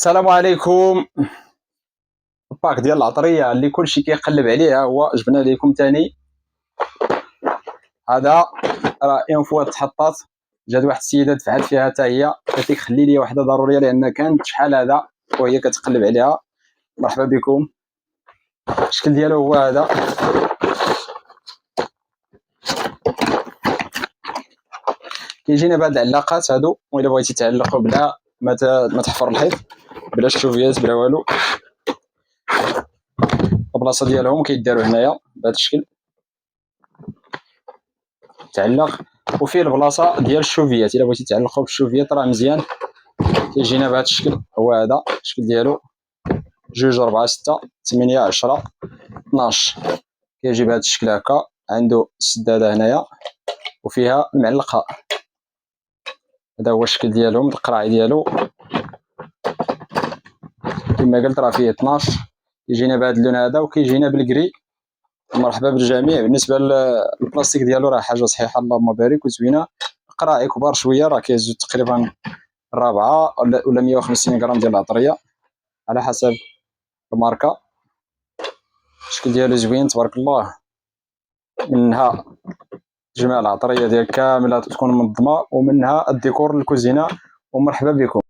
السلام عليكم. الباك ديال العطريه اللي كلشي كيقلب عليها هو جبنا لكم تاني. هذا راه اون فوا تحطات جات واحد السيده دفعت فيها حتى هي، قالت لك خلي لي واحده ضروريه لان كانت شحال هذا وهي كتقلب عليها. مرحبا بكم. الشكل ديالو هو هذا. كيجينا بهاد العلاقات هادو، والا بغيتي تعلقوا بلا ما تحفر الحيط، بلا شوفيات بلا والو. البلاصه ديالهم كيداروا هنايا بهذا الشكل تعلق، وفيه البلاصه ديال الشوفيات الا بغيتي تعلقوا بالشوفيات راه مزيان. كيجينا بهذا الشكل هو هذا الشكل ديالو 2 4 6 8 10 12. كيجي بهذا الشكل هكا، عنده السداده هنايا وفيها المعلقه. هذا هو الشكل ديالهم القراعي ديالو كما قلت راه فيه 12. كيجينا بهذا اللون هذا وكيجينا بالكري. مرحبا بالجميع. بالنسبه للبلاستيك ديالو راه حاجه صحيحه اللهم بارك وزوينه. قراعي كبار شويه، راه كيهزو تقريبا 4 ولا 150 غرام ديال العطريه على حسب الماركه. الشكل ديالو زوين تبارك الله، منها تجمع العطريه ديال كامله تكون منظمه ومنها الديكور للكوزينه. ومرحبا بكم.